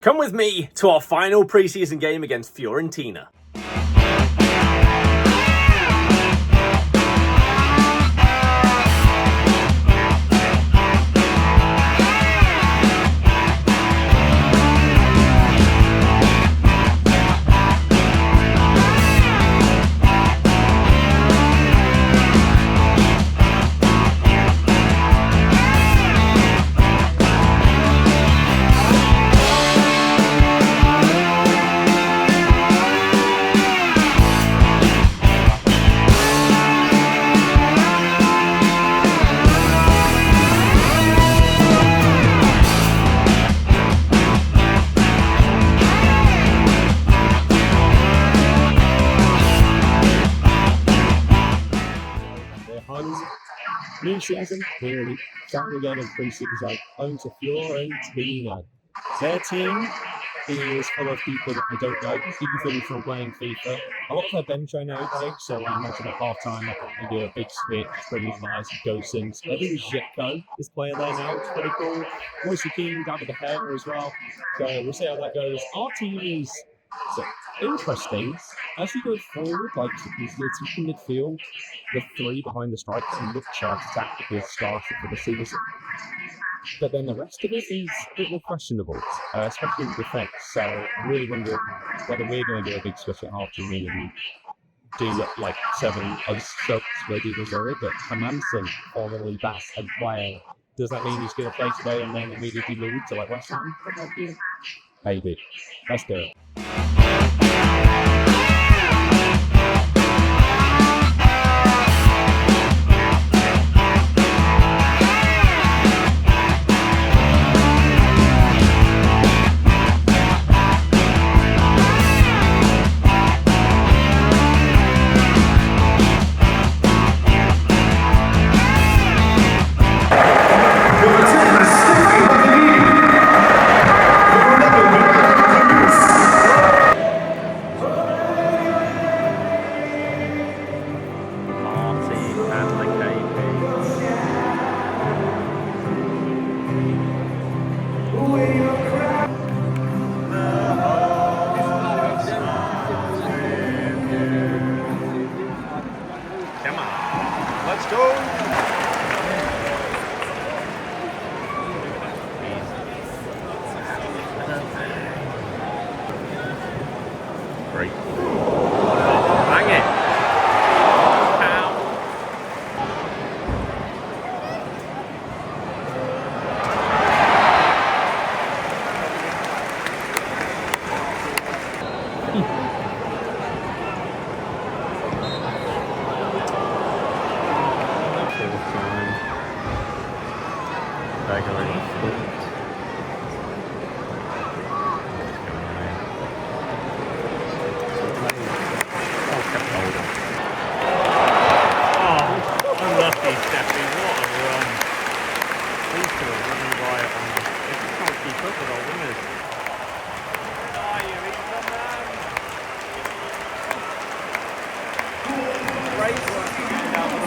Come with me to our final pre-season game against Fiorentina. New season, clearly, starting again in pre-season, home to Fiorentina. Their team is full of people that I don't know, even from playing FIFA. A lot of their bench I know though, so I imagine at half-time I think they do a big switch, pretty nice, Gosens. I think Zeko is player there now, it's pretty cool. Moise Keane down with the hair as well, so we'll see how that goes. Our team is interesting. As we go forward, like the team midfield, the three behind the strikers and look sharp tactically started for the season. But then the rest of it is a bit more questionable, especially in defence. So I really wonder whether we're going to do a big switch at half to really do look like 7 subs ready to go. But Hermansen, formerly Bass and player, does that mean he's going to play today and then immediately move to like West Ham? Maybe. Let's do it.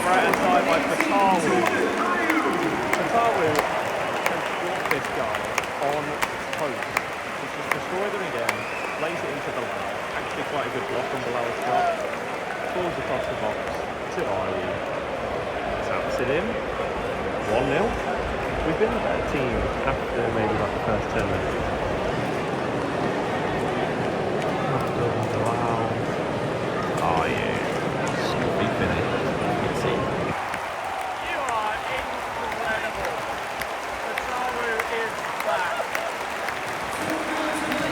Right-hand side by Fatawu. Fatawu has blocked this guy on post. He's just destroyed him again, lays it into Bilal. Actually quite a good block on Bilal's shot. Falls across the box to Ari. Taps it in. 1-0. We've been a better team after maybe like the first 10 minutes. Wow. Oh yeah. Snoopy finish. You are incredible. Fatawu is back.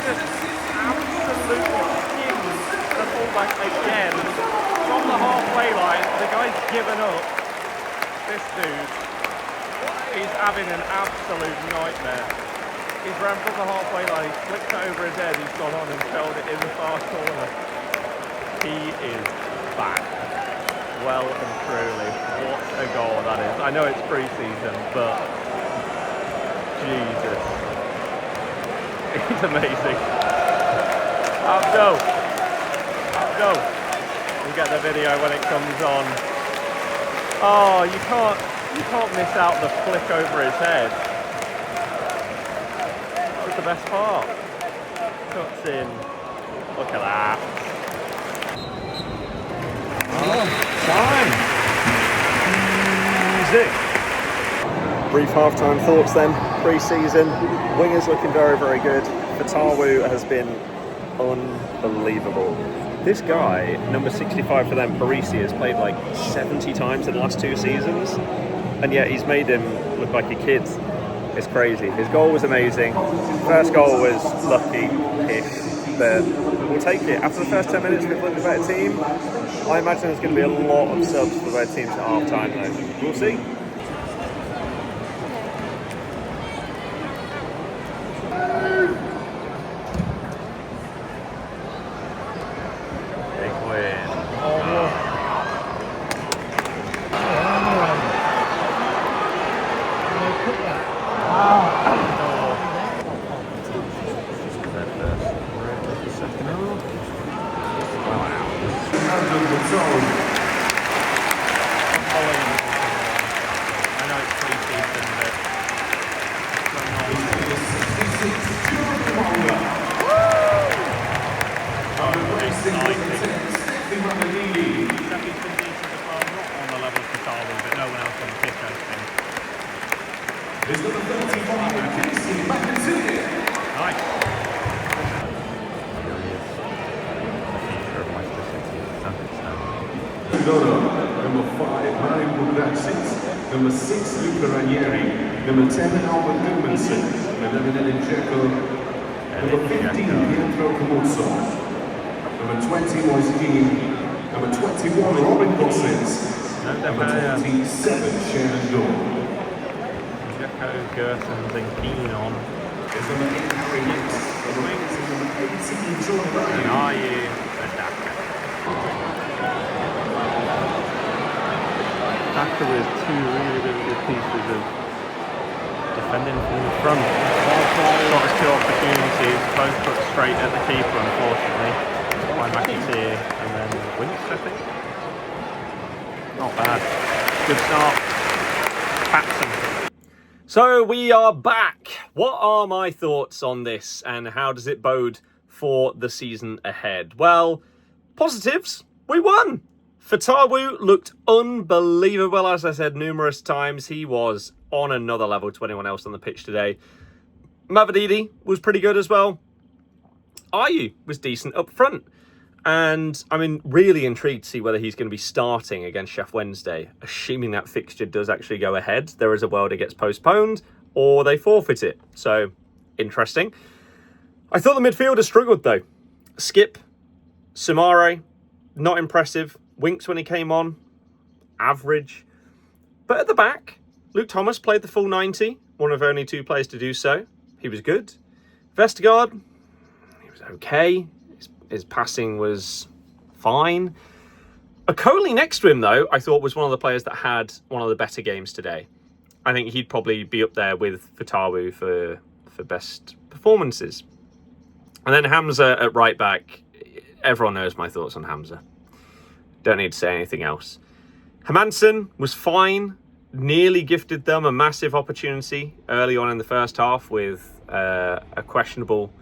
Just absolutely skins the fullback again. From the halfway line, the guy's given up. This dude, he's having an absolute nightmare. He's ran from the halfway line, he's flicked it over his head, he's gone on and held it in the far corner. He is back. Well and truly, what a goal that is. I know it's pre-season, but Jesus, he's amazing. Abdul, we'll get the video when it comes on. Oh, you can't miss out the flick over his head. That was the best part. Hermansen. Look at that. Time. Brief half-time thoughts then. Pre-season, wingers looking very, very good. Fatawu has been unbelievable. This guy, number 65 for them, Birdie, has played like 70 times in the last 2 seasons, and yet he's made him look like a kid. It's crazy. His goal was amazing. First goal was lucky-ish, but we'll take it. After the first 10 minutes, we've looked a better team. I imagine there's going to be a lot of subs for the red teams at half-time, though. We'll see. Number 5, Mario Budracic. Number 6, Luca Ranieri. Number 10, Albert Gudmundsson. 11, Edin Dzeko. Number 15, Pietro Camuzzo. Number 20, Moise Keane. Number 21, Robin Gosens. Number 27, Sharon Dawn. Dzeko, Gertens and Keane on. There's number 8, Harry Hicks. Number 18, Jordan Ryan. And are you a Daka? Daka with 2 really, really good pieces of defending from the front. Got his 2 opportunities, both put straight at the keeper, unfortunately, by McAteer, and then Winks, I think. Not bad. Good start. Patson. So we are back. What are my thoughts on this, and how does it bode for the season ahead? Well, positives. We won. Fatawu looked unbelievable, as I said numerous times. He was on another level to anyone else on the pitch today. Birdie was pretty good as well. Ayew was decent up front. And I'm really intrigued to see whether he's going to be starting against Sheff Wednesday, assuming that fixture does actually go ahead. There is a world it gets postponed, or they forfeit it. So, interesting. I thought the midfielder struggled, though. Skip, Soumaré, not impressive. Winks when he came on, average. But at the back, Luke Thomas played the full 90, one of only 2 players to do so. He was good. Vestergaard, he was okay. His passing was fine. Okoli next to him, though, I thought was one of the players that had one of the better games today. I think he'd probably be up there with Fatawu for best performances. And then Hamza at right back. Everyone knows my thoughts on Hamza. Don't need to say anything else. Hermansen was fine. Nearly gifted them a massive opportunity early on in the first half with a questionable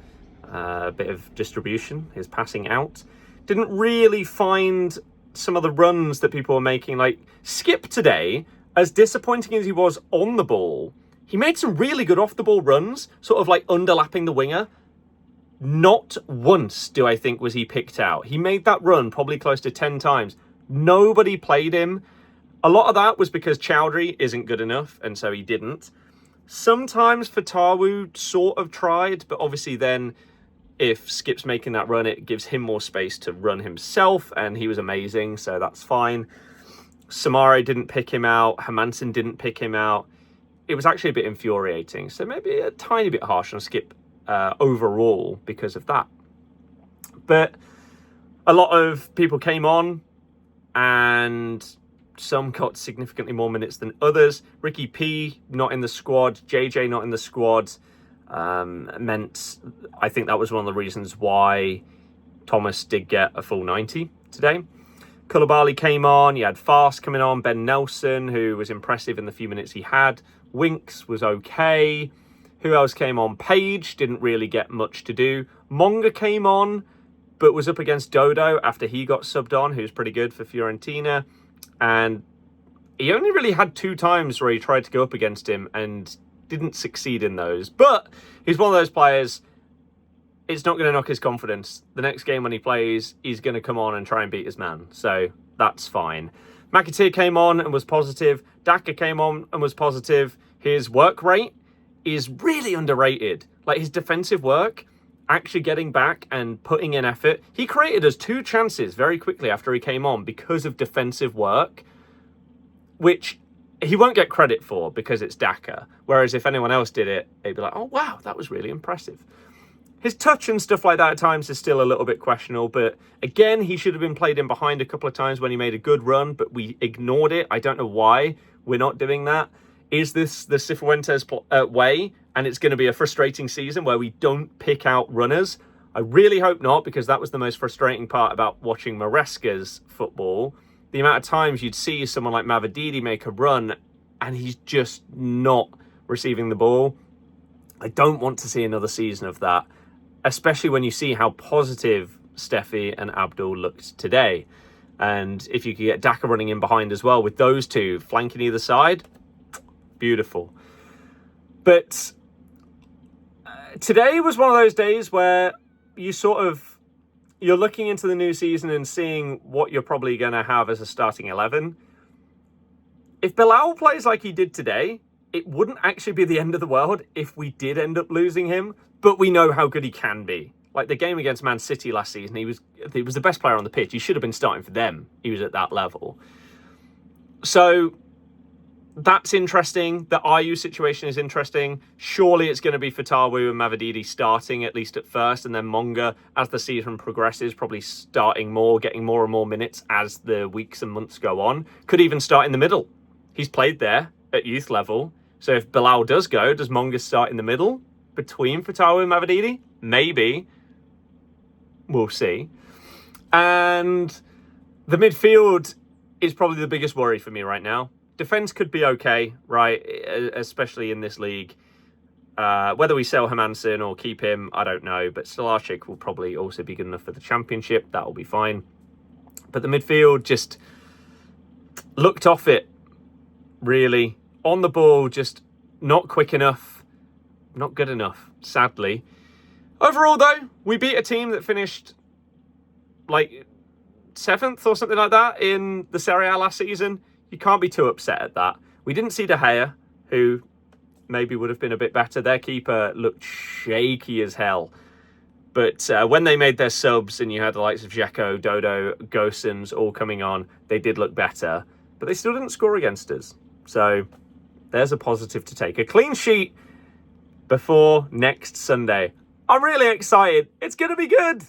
bit of distribution, his passing out. Didn't really find some of the runs that people were making. Like Skip today, as disappointing as he was on the ball, he made some really good off-the-ball runs, sort of like underlapping the winger. Not once, do I think, was he picked out. He made that run probably close to 10 times. Nobody played him. A lot of that was because Chowdhury isn't good enough, and so he didn't. Sometimes Fatawu sort of tried, but obviously then if Skip's making that run, it gives him more space to run himself, and he was amazing, so that's fine. Soumaré didn't pick him out. Hermansen didn't pick him out. It was actually a bit infuriating, so maybe a tiny bit harsh on Skip overall because of that. But a lot of people came on and some got significantly more minutes than others. Ricky P not in the squad, JJ not in the squad, meant I think that was one of the reasons why Thomas did get a full 90 today. Koulibaly came on, you had Fast coming on, Ben Nelson, who was impressive in the few minutes he had. Winks was okay. Who else came on? Page didn't really get much to do. Monga came on, but was up against Dodo after he got subbed on, who's pretty good for Fiorentina. And he only really had 2 times where he tried to go up against him and didn't succeed in those. But he's one of those players, it's not going to knock his confidence. The next game when he plays, he's going to come on and try and beat his man. So that's fine. McAteer came on and was positive. Daka came on and was positive. His work rate is really underrated. Like, his defensive work, actually getting back and putting in effort. He created us 2 chances very quickly after he came on because of defensive work, which he won't get credit for because it's Daka. Whereas if anyone else did it, they'd be like, oh, wow, that was really impressive. His touch and stuff like that at times is still a little bit questionable, but again, he should have been played in behind a couple of times when he made a good run, but we ignored it. I don't know why we're not doing that. Is this the Cifuentes way, and it's going to be a frustrating season where we don't pick out runners? I really hope not, because that was the most frustrating part about watching Maresca's football. The amount of times you'd see someone like Mavididi make a run, and he's just not receiving the ball. I don't want to see another season of that, especially when you see how positive Steffi and Abdul looked today. And if you could get Daka running in behind as well with those 2 flanking either side, beautiful. But today was one of those days where you're looking into the new season and seeing what you're probably going to have as a starting 11. If Bilal plays like he did today, it wouldn't actually be the end of the world if we did end up losing him, but we know how good he can be. Like the game against Man City last season, he was the best player on the pitch. He should have been starting for them. He was at that level. So that's interesting. The Ayew situation is interesting. Surely it's going to be Fatawu and Mavididi starting, at least at first, and then Monga, as the season progresses, probably starting more, getting more and more minutes as the weeks and months go on. Could even start in the middle. He's played there at youth level. So if Bilal does go, does Monga start in the middle between Fatawu and Mavididi? Maybe. We'll see. And the midfield is probably the biggest worry for me right now. Defense could be okay, right? Especially in this league. Whether we sell Hermansen or keep him, I don't know. But Stolarczyk will probably also be good enough for the championship. That will be fine. But the midfield just looked off it, really. On the ball, just not quick enough. Not good enough, sadly. Overall, though, we beat a team that finished like 7th or something like that in the Serie A last season. You can't be too upset at that. We didn't see De Gea, who maybe would have been a bit better. Their keeper looked shaky as hell. But when they made their subs and you had the likes of Dzeko, Dodo, Gosens all coming on, they did look better. But they still didn't score against us. So there's a positive to take. A clean sheet before next Sunday. I'm really excited. It's going to be good.